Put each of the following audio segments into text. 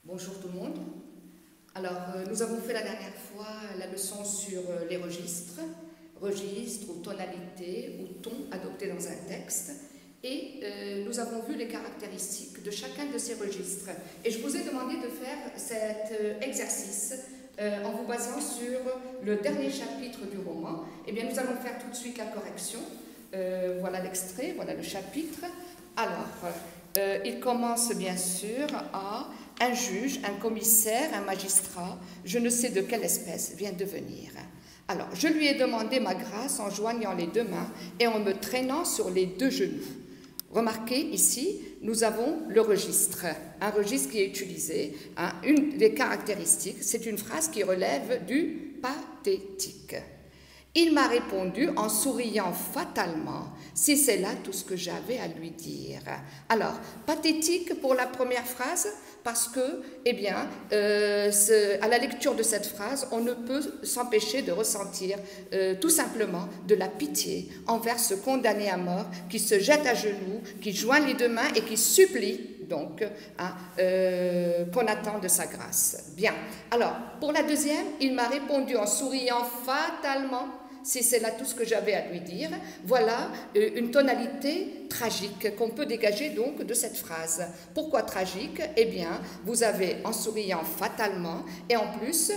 Bonjour tout le monde. Alors, nous avons fait la dernière fois la leçon sur les registres ou tonalités ou tons adoptés dans un texte. Et nous avons vu les caractéristiques de chacun de ces registres. Et je vous ai demandé de faire cet exercice en vous basant sur le dernier chapitre du roman. Eh bien, nous allons faire tout de suite la correction. Voilà l'extrait, voilà le chapitre. Alors, il commence bien sûr à un juge, un commissaire, un magistrat, je ne sais de quelle espèce, vient de venir. Alors, je lui ai demandé ma grâce en joignant les deux mains et en me traînant sur les deux genoux. Remarquez ici, nous avons le registre, un registre qui est utilisé. Une des caractéristiques, c'est une phrase qui relève du pathétique. Il m'a répondu en souriant fatalement, si c'est là tout ce que j'avais à lui dire. Alors, pathétique pour la première phrase, parce que, eh bien, à la lecture de cette phrase, on ne peut s'empêcher de ressentir tout simplement de la pitié envers ce condamné à mort qui se jette à genoux, qui joint les deux mains et qui supplie donc qu'on attend de sa grâce. Bien. Alors, pour la deuxième, il m'a répondu en souriant fatalement, si c'est là tout ce que j'avais à lui dire. Voilà une tonalité tragique qu'on peut dégager donc de cette phrase. Pourquoi tragique? Eh bien, vous avez en souriant fatalement et en plus,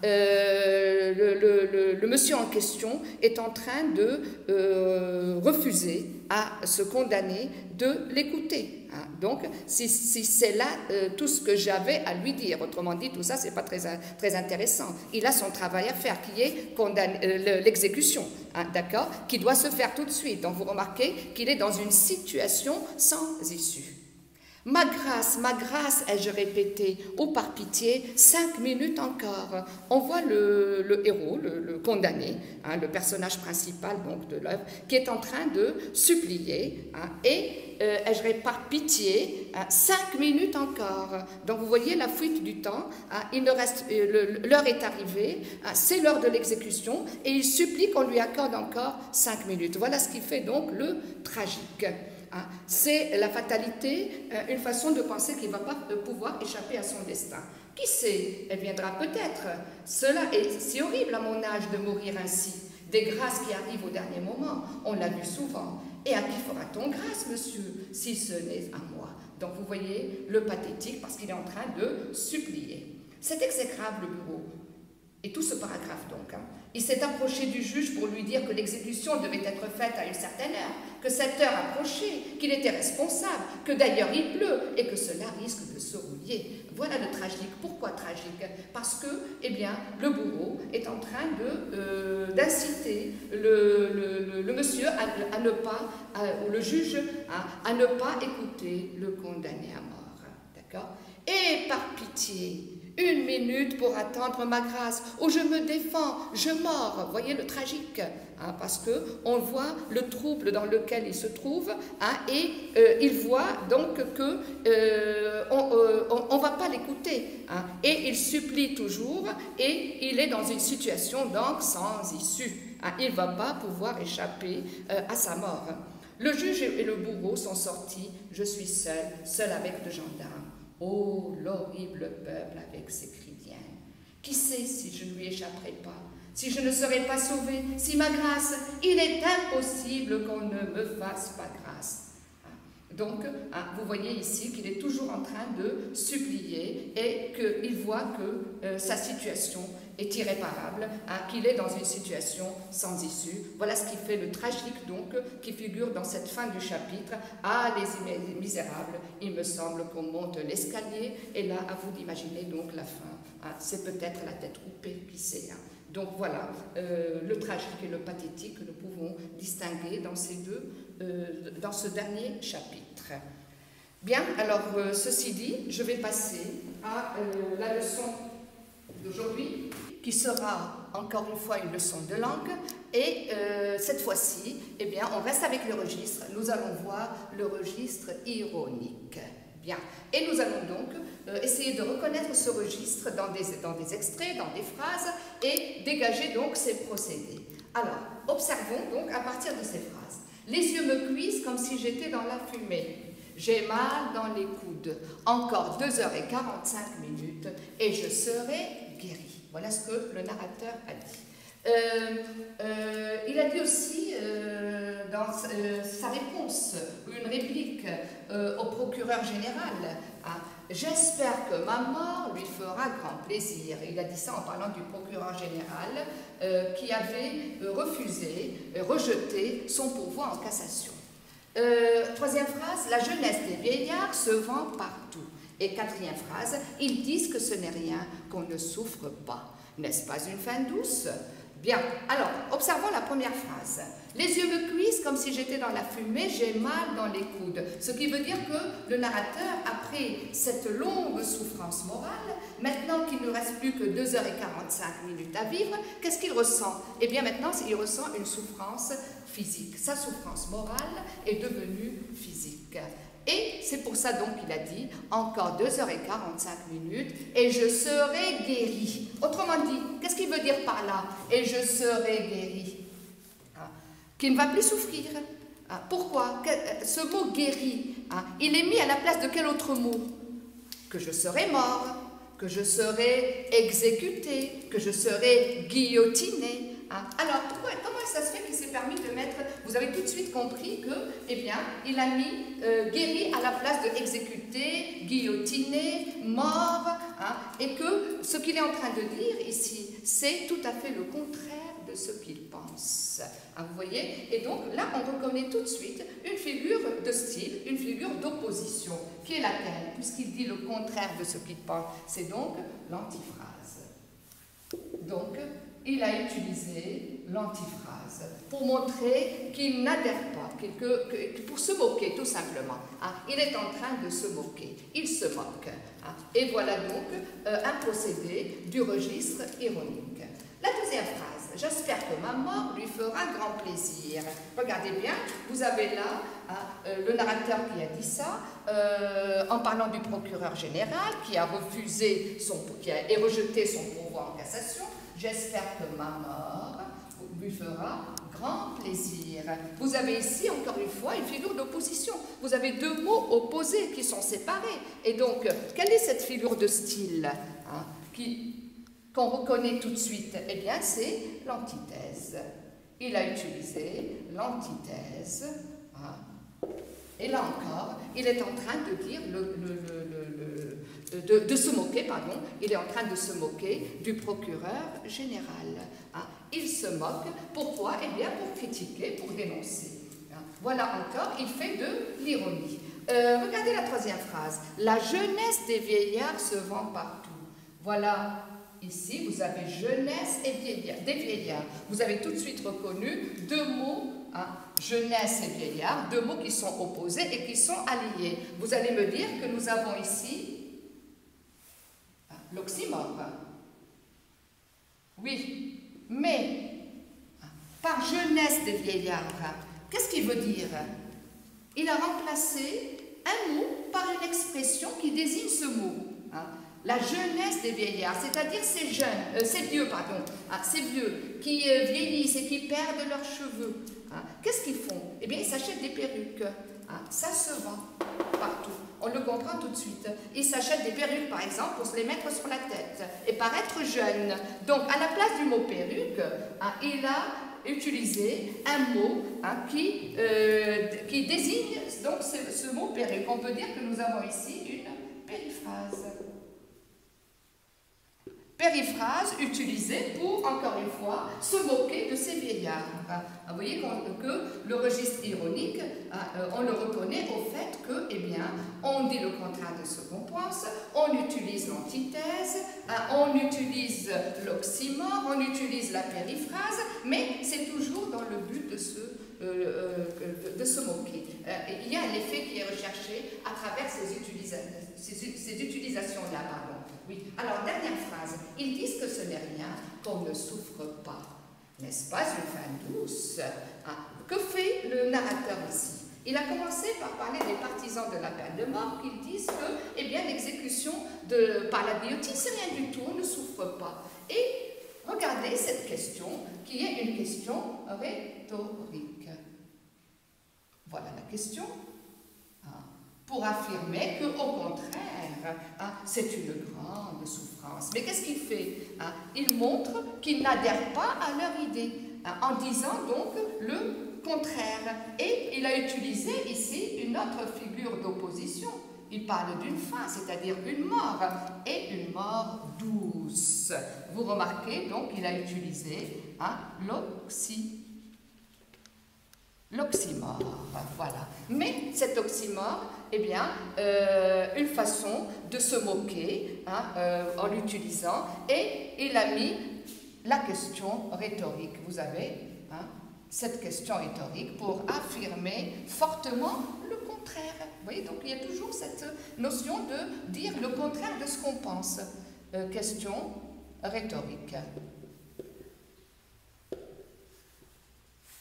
le monsieur en question est en train de refuser à ce condamné de l'écouter. Donc, si c'est là tout ce que j'avais à lui dire, autrement dit, tout ça, c'est pas très intéressant. Il a son travail à faire, qui est l'exécution, d'accord, qui doit se faire tout de suite. Donc, vous remarquez qu'il est dans une situation sans issue. Ma grâce, ai-je répété, oh par pitié, 5 minutes encore. On voit le héros, le condamné, le personnage principal donc, de l'œuvre, qui est en train de supplier, ai-je par pitié, 5 minutes encore. Donc vous voyez la fuite du temps, il ne reste, l'heure est arrivée, c'est l'heure de l'exécution, et il supplie qu'on lui accorde encore 5 minutes. Voilà ce qui fait donc le tragique. C'est la fatalité, une façon de penser qu'il ne va pas pouvoir échapper à son destin. Qui sait, elle viendra peut-être. Cela est si horrible à mon âge de mourir ainsi. Des grâces qui arrivent au dernier moment, on l'a vu souvent. Et à qui fera-t-on grâce, monsieur, si ce n'est à moi? Donc vous voyez le pathétique parce qu'il est en train de supplier. C'est exécrable le bureau. Et tout ce paragraphe donc. Il s'est approché du juge pour lui dire que l'exécution devait être faite à une certaine heure, que cette heure approchait, qu'il était responsable, que d'ailleurs il pleut et que cela risque de se rouiller. Voilà le tragique. Pourquoi tragique? Parce que, eh bien, le bourreau est en train d'inciter le monsieur à ne pas, ou le juge à ne pas écouter le condamné à mort. D'accord? Et par pitié, 1 minute pour attendre ma grâce. Oh, je me défends, je mords. Voyez le tragique, parce que on voit le trouble dans lequel il se trouve, et il voit donc que on va pas l'écouter, et il supplie toujours, et il est dans une situation donc sans issue. Il va pas pouvoir échapper à sa mort. Le juge et le bourreau sont sortis. Je suis seul avec le gendarme. Oh, l'horrible peuple avec ses cris d'hyène. Qui sait si je ne lui échapperai pas, si je ne serai pas sauvé, si ma grâce, il est impossible qu'on ne me fasse pas grâce. Donc, vous voyez ici qu'il est toujours en train de supplier et qu'il voit que sa situation est irréparable, qu'il est dans une situation sans issue. Voilà ce qui fait le tragique, donc, qui figure dans cette fin du chapitre. Ah, les misérables, il me semble qu'on monte l'escalier, et là, à vous d'imaginer donc la fin. C'est peut-être la tête coupée, qui sait. Donc voilà, le tragique et le pathétique que nous pouvons distinguer dans ces deux, dans ce dernier chapitre. Bien, alors ceci dit, je vais passer à la leçon d'aujourd'hui, qui sera encore une fois une leçon de langue, et cette fois-ci, eh bien, on reste avec le registre. Nous allons voir le registre ironique. Bien, et nous allons donc essayer de reconnaître ce registre dans des extraits, dans des phrases, et dégager donc ces procédés. Alors, observons donc à partir de ces phrases. Les yeux me cuisent comme si j'étais dans la fumée. j'ai mal dans les coudes. Encore 2h45 et je serai guéri. Voilà ce que le narrateur a dit. Il a dit aussi dans sa réponse, une réplique au procureur général, hein, j'espère que ma mort lui fera grand plaisir. Il a dit ça en parlant du procureur général qui avait rejeté son pourvoi en cassation. Troisième phrase, la jeunesse des vieillards se vend partout. Et quatrième phrase, ils disent que ce n'est rien, qu'on ne souffre pas. N'est-ce pas une fin douce? Bien, alors, observons la première phrase. Les yeux me cuisent comme si j'étais dans la fumée, j'ai mal dans les coudes. Ce qui veut dire que le narrateur, après cette longue souffrance morale, maintenant qu'il ne reste plus que 2h45 à vivre, qu'est-ce qu'il ressent? Eh bien maintenant, il ressent une souffrance physique. Sa souffrance morale est devenue physique. Et c'est pour ça donc qu'il a dit encore 2h45 et je serai guéri. Autrement dit, qu'est-ce qu'il veut dire par là? Et je serai guéri. Qu'il ne va plus souffrir. Pourquoi? Ce mot guéri, il est mis à la place de quel autre mot? Que je serai mort, que je serai exécuté, que je serai guillotiné. Alors, comment ça se fait qu'il s'est permis de mettre, vous avez tout de suite compris que, eh bien, il a mis guéri à la place de exécuté, guillotiné, mort, et que ce qu'il est en train de dire ici, c'est tout à fait le contraire de ce qu'il pense. Vous voyez? Et donc là, on reconnaît tout de suite une figure de style, une figure d'opposition, qui est laquelle, puisqu'il dit le contraire de ce qu'il pense. C'est donc l'antiphrase. Donc, il a utilisé l'antiphrase pour montrer qu'il n'adhère pas, pour se moquer tout simplement. Il est en train de se moquer, il se moque. Et voilà donc un procédé du registre ironique. La deuxième phrase, j'espère que ma mort lui fera grand plaisir. Regardez bien, vous avez là le narrateur qui a dit ça, en parlant du procureur général qui a rejeté son pourvoi en cassation. J'espère que ma mort lui fera grand plaisir. Vous avez ici, encore une fois, une figure d'opposition. Vous avez deux mots opposés qui sont séparés. Et donc, quelle est cette figure de style qu'on reconnaît tout de suite? Eh bien, c'est l'antithèse. Il a utilisé l'antithèse. Et là encore, il est en train de dire, de se moquer, pardon, il est en train de se moquer du procureur général. Il se moque, pourquoi? Eh bien pour critiquer, pour dénoncer. Voilà encore, il fait de l'ironie. Regardez la troisième phrase. La jeunesse des vieillards se vend partout. Voilà, ici vous avez jeunesse et vieillards, des vieillards. Vous avez tout de suite reconnu deux mots, jeunesse et vieillard, deux mots qui sont opposés et qui sont alliés. Vous allez me dire que nous avons ici l'oxymore. Oui, mais par jeunesse des vieillards, qu'est-ce qu'il veut dire? Il a remplacé un mot par une expression qui désigne ce mot. La jeunesse des vieillards, c'est-à-dire ces jeunes, ces vieux, pardon, ces vieux qui vieillissent et qui perdent leurs cheveux. Qu'est-ce qu'ils font? Eh bien, ils s'achètent des perruques. Ça se vend partout. On le comprend tout de suite. Ils s'achètent des perruques, par exemple, pour se les mettre sur la tête et paraître jeunes. Donc, à la place du mot perruque, il a utilisé un mot qui désigne donc ce mot perruque. On peut dire que nous avons ici une périphrase. Périphrase utilisée pour, encore une fois, se moquer de ces vieillards. Vous voyez que le registre ironique, on le reconnaît au fait que, eh bien, on dit le contraire de ce qu'on pense, on utilise l'antithèse, on utilise l'oxymore, on utilise la périphrase, mais c'est toujours dans le but de se moquer. Il y a un effet qui est recherché à travers ces utilisations-là, pardon. Oui. Alors, dernière phrase. Ils disent que ce n'est rien, qu'on ne souffre pas. N'est-ce pas une fin douce? Que fait le narrateur ici? Il a commencé par parler des partisans de la peine de mort, qui disent que, eh bien, l'exécution par la guillotine, c'est rien du tout, on ne souffre pas. Et regardez cette question, qui est une question rhétorique. Voilà la question. pour affirmer qu'au contraire, hein, c'est une grande souffrance. Mais qu'est-ce qu'il fait, hein? Il montre qu'il n'adhère pas à leur idée, hein, en disant donc le contraire. Et il a utilisé ici une autre figure d'opposition. Il parle d'une fin, c'est-à-dire une mort, et une mort douce. Vous remarquez donc qu'il a utilisé, hein, l'oxymore, voilà. Mais cet oxymore, eh bien, une façon de se moquer, hein, en l'utilisant, et il a mis la question rhétorique. Vous avez, hein, cette question rhétorique pour affirmer fortement le contraire. Vous voyez, donc il y a toujours cette notion de dire le contraire de ce qu'on pense. Question rhétorique.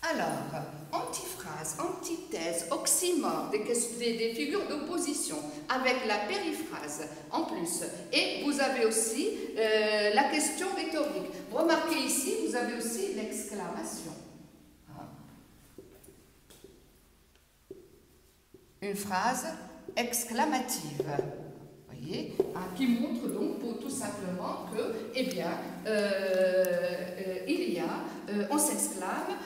Alors, antiphrase, antithèse, oxymore, des figures d'opposition avec la périphrase en plus. Et vous avez aussi la question rhétorique. Remarquez ici, vous avez aussi l'exclamation. Une phrase exclamative, voyez, hein, qui montre donc tout simplement que, eh bien, il y a, on s'exclame,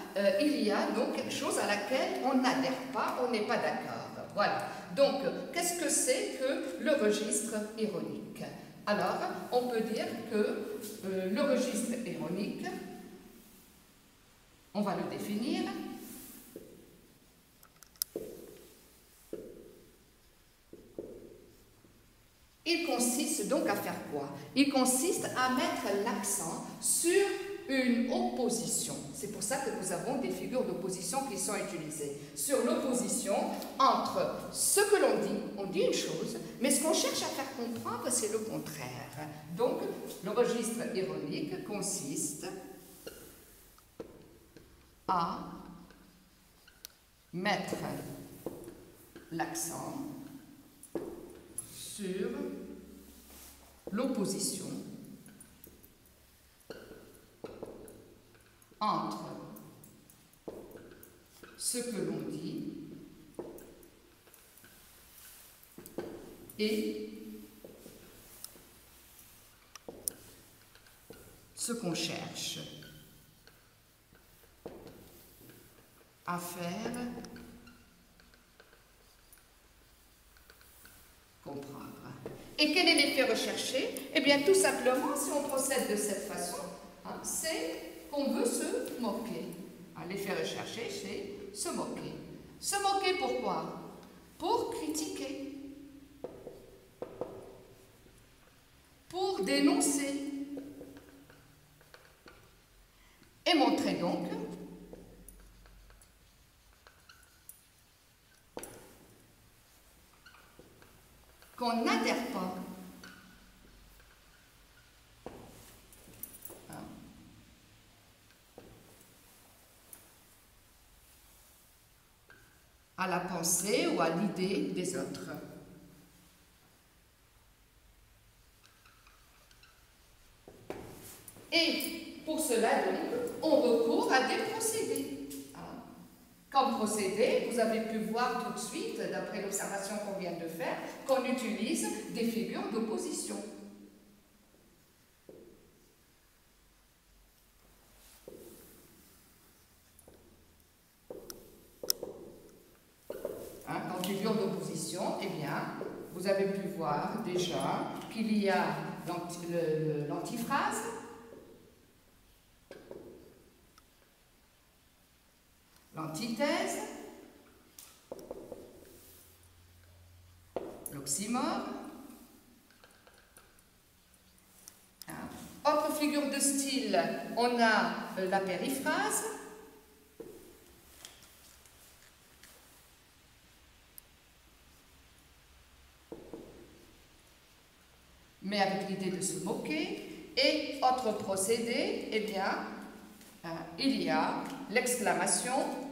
il y a donc quelque chose à laquelle on n'adhère pas, on n'est pas d'accord. Voilà. Donc, qu'est-ce que c'est que le registre ironique? Alors, on peut dire que le registre ironique, on va le définir. Il consiste donc à faire quoi? Il consiste à mettre l'accent sur une opposition. C'est pour ça que nous avons des figures d'opposition qui sont utilisées. Sur l'opposition entre ce que on dit une chose, mais ce qu'on cherche à faire comprendre, c'est le contraire. Donc, le registre ironique consiste à mettre l'accent sur l'opposition entre ce que l'on dit et ce qu'on cherche à faire comprendre. Et quel est l'effet recherché? Eh bien, tout simplement, si on procède de cette façon, hein, c'est qu'on veut se moquer. Hein, l'effet recherché, c'est se moquer. Se moquer pourquoi? Pour critiquer, pour dénoncer, et montrer donc qu'on n'adhère pas à la pensée ou à l'idée des autres. Et pour cela, donc, on recourt à des procédés. Comme procédé, vous avez pu voir tout de suite, d'après l'observation qu'on vient de faire, qu'on utilise des figures d'opposition. Comme figure d'opposition, eh bien, vous avez pu voir déjà qu'il y a l'antiphrase, l'antithèse, l'oxymore. Autre figure de style, on a la périphrase, mais avec l'idée de se moquer. Et autre procédé, eh bien, il y a l'exclamation,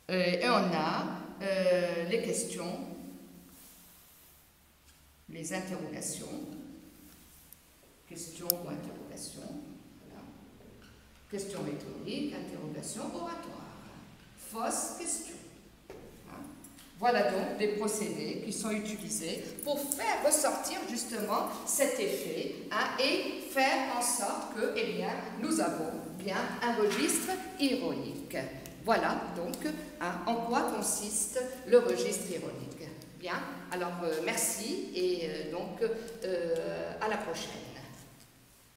et on a les questions, les interrogations, questions ou interrogations. Voilà. Question rhétorique, interrogation, oratoire. Fausse question. Voilà donc des procédés qui sont utilisés pour faire ressortir justement cet effet et faire en sorte que nous avons bien un registre ironique. Voilà donc en quoi consiste le registre ironique. Bien, alors merci et donc à la prochaine.